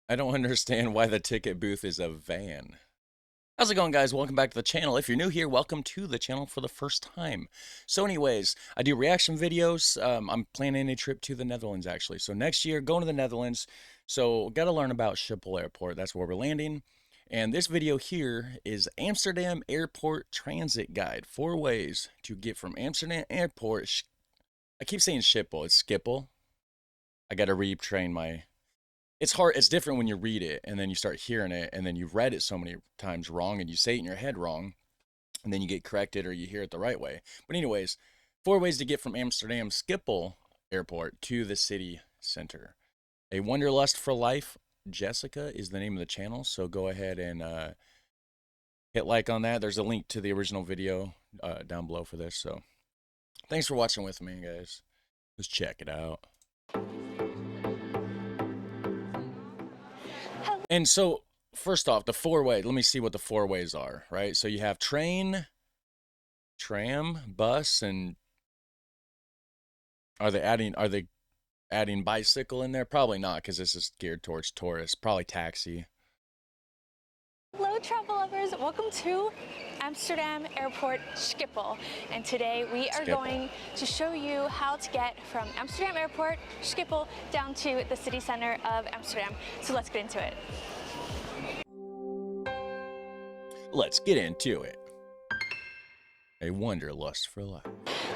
I don't understand why the ticket booth is a van. How's it going, guys? Welcome back to the channel. If you're new here, welcome to the channel for the first time. So anyways, I do reaction videos. I'm planning a trip to the Netherlands, actually. So next year, going to the Netherlands. So got to learn about Schiphol Airport. That's where we're landing. And this video here is Amsterdam Airport Transit Guide. 4 ways to get from Amsterdam Airport. I keep saying Schiphol. It's Schiphol. I got to retrain my... It's hard. It's different when you read it and then you start hearing it and then you've read it so many times wrong and you say it in your head wrong and then you get corrected or you hear it the right way. But anyways, 4 ways to get from Amsterdam Schiphol Airport to the city center. A Wanderlust for Life, Jessica, is the name of the channel. So go ahead and hit like on that. There's a link to the original video down below for this. So thanks for watching with me, guys. Let's check it out. And so, first off, the 4 ways. Let me see what the 4 ways are, right? So you have train, tram, bus, and are they adding bicycle in there? Probably not, because this is geared towards tourists. Probably taxi. Hello travel lovers, welcome to Amsterdam Airport Schiphol, and today we are going to show you how to get from Amsterdam Airport Schiphol down to the city center of Amsterdam. So let's get into it. Let's get into it. A Wanderlust for Life.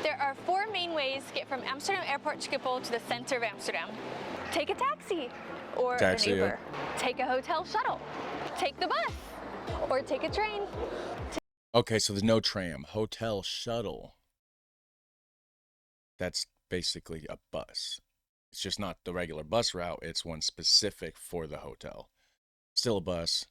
There are 4 main ways to get from Amsterdam Airport Schiphol to the center of Amsterdam. Take a taxi or an Uber. Take a hotel shuttle. Take the bus or take a train. Okay, so there's no tram. Hotel shuttle. That's basically a bus. It's just not the regular bus route. It's one specific for the hotel. Still a bus.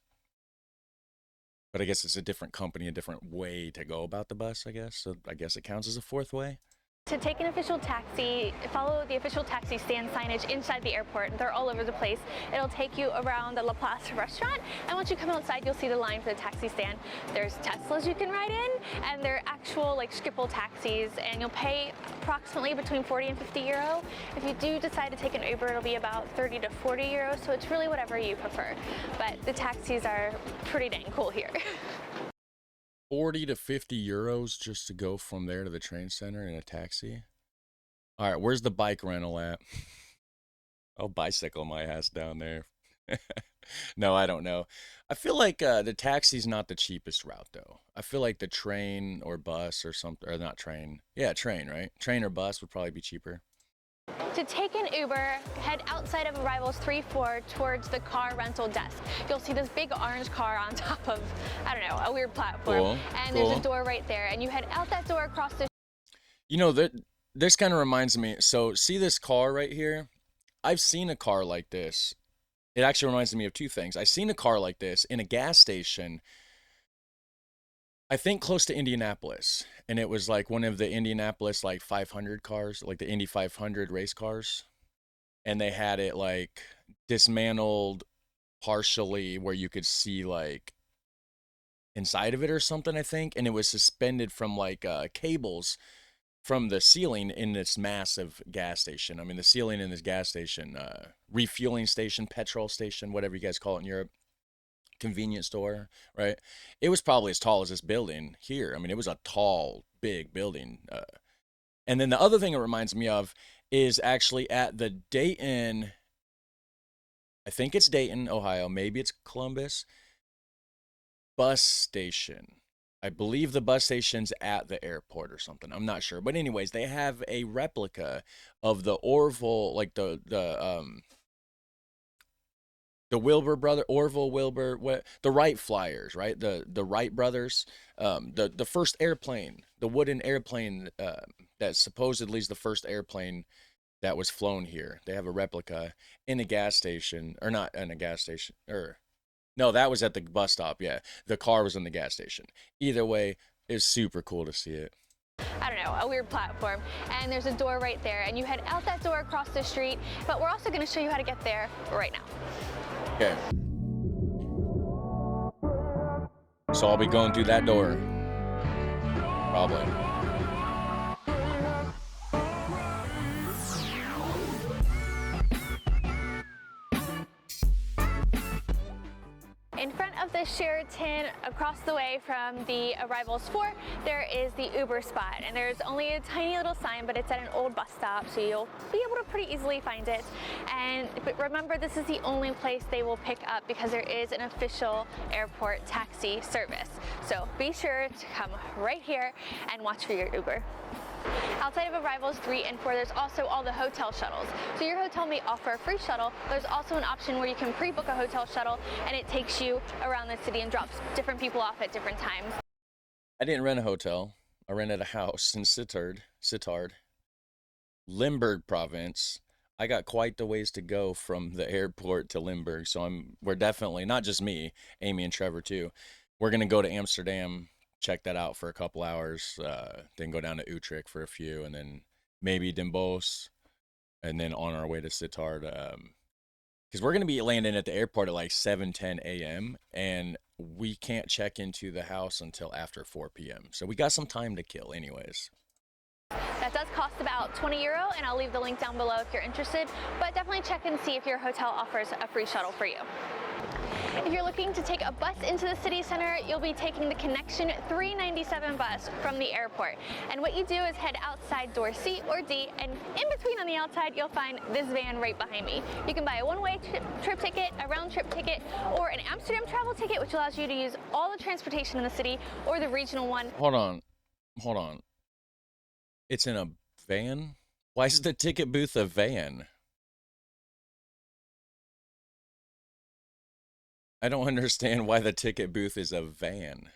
But I guess it's a different company, a different way to go about the bus, I guess. So I guess it counts as a 4th way. To take an official taxi, follow the official taxi stand signage inside the airport. They're all over the place. It'll take you around the La Place restaurant, and once you come outside, you'll see the line for the taxi stand. There's Teslas you can ride in, and they're actual like Schiphol taxis, and you'll pay approximately between 40 and 50 euro. If you do decide to take an Uber, it'll be about 30 to 40 euros, so it's really whatever you prefer. But the taxis are pretty dang cool here. 40 to 50 euros just to go from there to the train center in a taxi. All right, where's the bike rental at? I'll bicycle my ass down there. No, I don't know. I feel like the taxi's not the cheapest route, though. I feel like the train or bus or something, or not train. Yeah, train, right? Train or bus would probably be cheaper. To take an Uber, head outside of Arrivals 3-4 towards the car rental desk. You'll see this big orange car on top of, I don't know, a weird platform. Cool. And there's a door right there, and you head out that door across the... You know, this kind of reminds me. So, see this car right here? I've seen a car like this. It actually reminds me of 2 things. I've seen a car like this in a gas station, I think close to Indianapolis, and it was like one of the Indianapolis like 500 cars, like the Indy 500 race cars, and they had it like dismantled partially where you could see like inside of it or something, I think, and it was suspended from like cables from the ceiling in this massive gas station. I mean, the ceiling in this gas station, refueling station, petrol station, whatever you guys call it in Europe, convenience store, right? It was probably as tall as this building here. I mean, it was a tall, big building. And then the other thing it reminds me of is actually at the Dayton, I think it's Dayton, Ohio, maybe it's Columbus, bus station. I believe the bus station's at the airport or something. I'm not sure. But anyways, they have a replica of the Orville, like the Wilbur brother, Orville, Wilbur, the Wright flyers, right? The Wright brothers, the first airplane, the wooden airplane that supposedly is the first airplane that was flown here. They have a replica in a gas station, or not in a gas station, or no, that was at the bus stop. Yeah, the car was in the gas station. Either way, it's super cool to see it. I don't know, a weird platform, and there's a door right there, and you head out that door across the street, but we're also going to show you how to get there right now. Okay. So I'll be going through that door. Probably. In front of the Sheraton, across the way from the arrivals floor, there is the Uber spot, and there's only a tiny little sign, but it's at an old bus stop, so you'll be able to pretty easily find it. But remember, this is the only place they will pick up because there is an official airport taxi service. So be sure to come right here and watch for your Uber. Outside of arrivals 3 and 4, there's also all the hotel shuttles. So your hotel may offer a free shuttle. There's also an option where you can pre-book a hotel shuttle, and it takes you around the city and drops different people off at different times. I didn't rent a hotel. I rented a house in Sittard, Limburg province. I got quite the ways to go from the airport to Limburg, so we're definitely, not just me, Amy and Trevor too. We're gonna go to Amsterdam, check that out for a couple hours, then go down to Utrecht for a few, and then maybe Den Bosch, and then on our way to Sittard. Because we're gonna be landing at the airport at like 7:10 a.m. and we can't check into the house until after 4 p.m. So we got some time to kill, anyways. That does cost about €20, and I'll leave the link down below if you're interested, but definitely check and see if your hotel offers a free shuttle for you. If you're looking to take a bus into the city center, you'll be taking the Connection 397 bus from the airport. And what you do is head outside door C or D, and in between on the outside, you'll find this van right behind me. You can buy a one-way trip ticket, a round-trip ticket, or an Amsterdam travel ticket, which allows you to use all the transportation in the city, or the regional one. Hold on. It's in a van? Why is the ticket booth a van? I don't understand why the ticket booth is a van.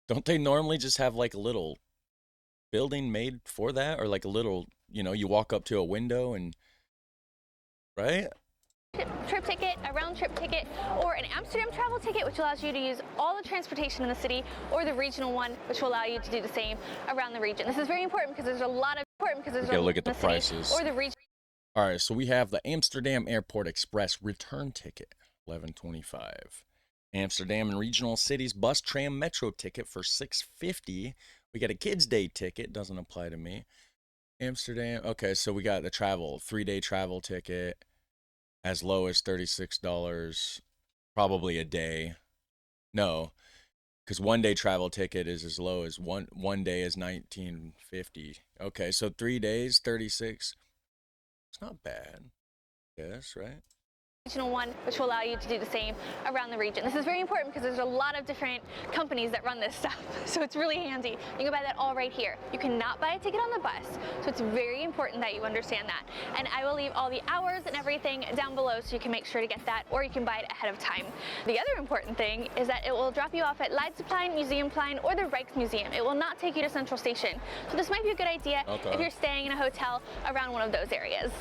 Don't they normally just have like a little building made for that? Or like a little, you walk up to a window and, right? Trip ticket, a round-trip ticket, or an Amsterdam travel ticket, which allows you to use all the transportation in the city, or the regional one, which will allow you to do the same around the region. This is very important because there's a lot of look at the prices. Or the region. All right, so we have the Amsterdam Airport Express return ticket, $11.25. Amsterdam and regional cities bus, tram, metro ticket for $6.50. We got a kids' day ticket, doesn't apply to me. Amsterdam, okay, so we got the travel, 3-day travel ticket, as low as $36, probably a day. No, because 1-day travel ticket is as low as one day is $19.50. Okay, so 3 days, 36. It's not bad. Yes, right? Regional one, which will allow you to do the same around the region. This is very important because there's a lot of different companies that run this stuff, so it's really handy. You can buy that all right here. You cannot buy a ticket on the bus, so it's very important that you understand that. And I will leave all the hours and everything down below so you can make sure to get that, or you can buy it ahead of time. The other important thing is that it will drop you off at Leidseplein, Museumplein, or the Rijksmuseum. It will not take you to Central Station. So this might be a good idea if you're staying in a hotel around one of those areas.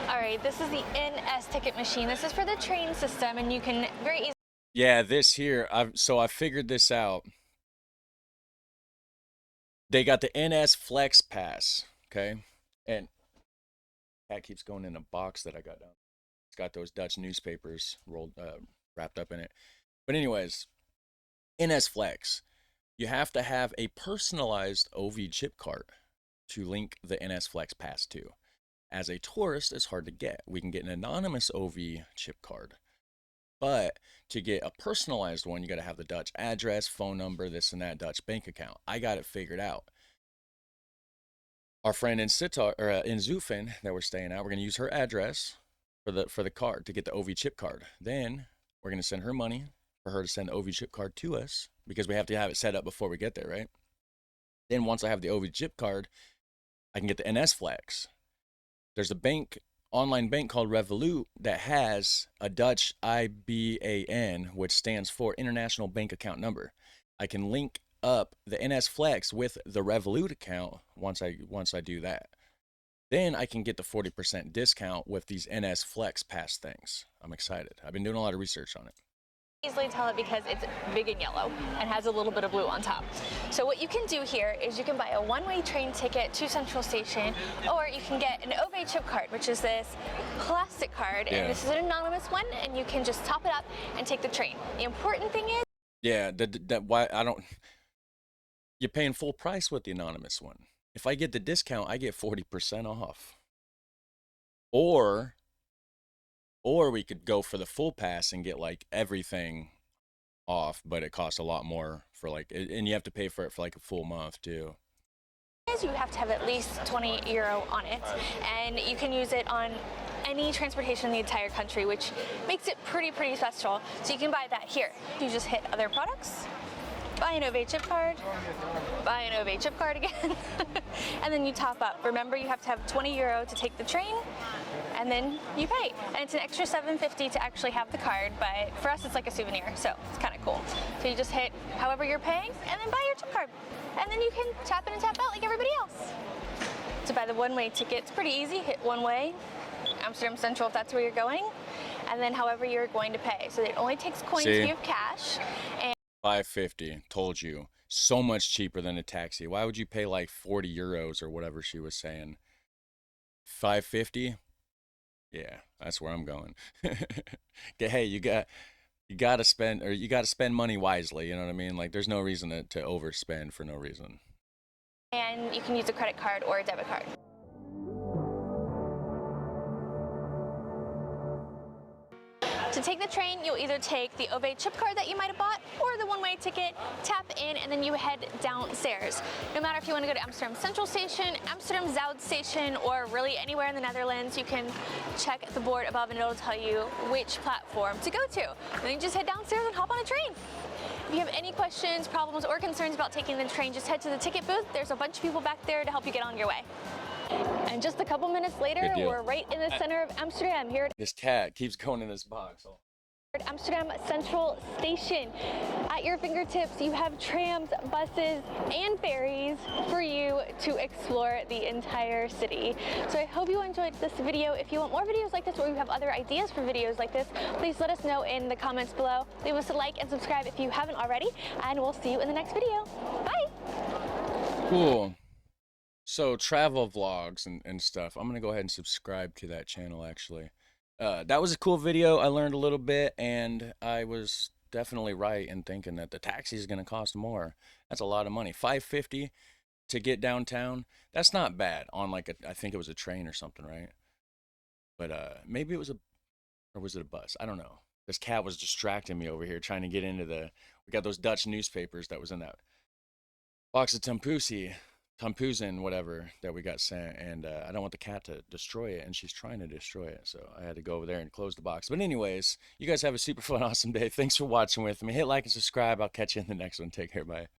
All right, this is the NS ticket machine. This is for the train system, and you can very easily. Yeah, this here, I figured this out. They got the NS Flex Pass, okay? And that keeps going in a box that I got down. It's got those Dutch newspapers wrapped up in it. But anyways, NS Flex. You have to have a personalized OV chip card to link the NS Flex Pass to. As a tourist, it's hard to get. We can get an anonymous OV chip card. But to get a personalized one, you got to have the Dutch address, phone number, this and that, Dutch bank account. I got it figured out. Our friend in Zutphen that we're staying at, we're going to use her address for the card to get the OV chip card. Then we're going to send her money for her to send the OV chip card to us because we have to have it set up before we get there, right? Then once I have the OV chip card, I can get the NS Flex. There's a online bank called Revolut that has a Dutch IBAN, which stands for International Bank Account Number. I can link up the NS Flex with the Revolut account once I do that. Then I can get the 40% discount with these NS Flex Pass things. I'm excited. I've been doing a lot of research on it. Easily tell it because it's big and yellow and has a little bit of blue on top. So what you can do here is you can buy a one-way train ticket to Central Station, or you can get an OV chip card, which is this plastic card, and this is an anonymous one, and you can just top it up and take the train. The important thing is, you're paying full price with the anonymous one. If I get the discount, I get 40% off. Or Or we could go for the full pass and get like everything off, but it costs a lot more for like, and you have to pay for it for like a full month too. Is you have to have at least 20 euro on it, and you can use it on any transportation in the entire country, which makes it pretty special. So you can buy that here. You just hit other products, buy an OV chip card, buy an OV chip card again, and then you top up. Remember, you have to have 20 euro to take the train, and then you pay. And it's an extra 7.50 to actually have the card, but for us it's like a souvenir, so it's kind of cool. So you just hit however you're paying, and then buy your chip card. And then you can tap in and tap out like everybody else. To buy the one-way ticket, it's pretty easy. Hit one way, Amsterdam Central if that's where you're going, and then however you're going to pay. So it only takes coins if you have cash. And 550, told you. So much cheaper than a taxi. Why would you pay like 40 euros or whatever she was saying? 550? Yeah, that's where I'm going. Hey, you got to spend money wisely, you know what I mean? Like there's no reason to overspend for no reason. and you can use a credit card or a debit card. To take the train, you'll either take the OV chip card that you might have bought or the one-way ticket, tap in, and then you head downstairs. No matter if you want to go to Amsterdam Central Station, Amsterdam Zuid Station, or really anywhere in the Netherlands, you can check the board above and it'll tell you which platform to go to. And then you just head downstairs and hop on a train. If you have any questions, problems, or concerns about taking the train, just head to the ticket booth. There's a bunch of people back there to help you get on your way. And just a couple minutes later, we're right in the center of Amsterdam here This cat keeps going in this box. at Amsterdam Central Station. At your fingertips, you have trams, buses, and ferries for you to explore the entire city. So I hope you enjoyed this video. If you want more videos like this, or you have other ideas for videos like this, please let us know in the comments below. Leave us a like and subscribe if you haven't already, and we'll see you in the next video. Bye! Cool. So travel vlogs and stuff. I'm gonna go ahead and subscribe to that channel actually. That was a cool video. I learned a little bit, and I was definitely right in thinking that the taxi is gonna cost more. That's a lot of money. 550 to get downtown. That's not bad on like I think it was a train or something, right? But maybe it was or was it a bus? I don't know. This cat was distracting me over here trying to get into we got those Dutch newspapers that was in that box of Tampuzen, whatever, that we got sent, and I don't want the cat to destroy it, and she's trying to destroy it, so I had to go over there and close the box. But anyways, you guys have a super fun, awesome day. Thanks for watching with me. Hit like and subscribe. I'll catch you in the next one. Take care. Bye.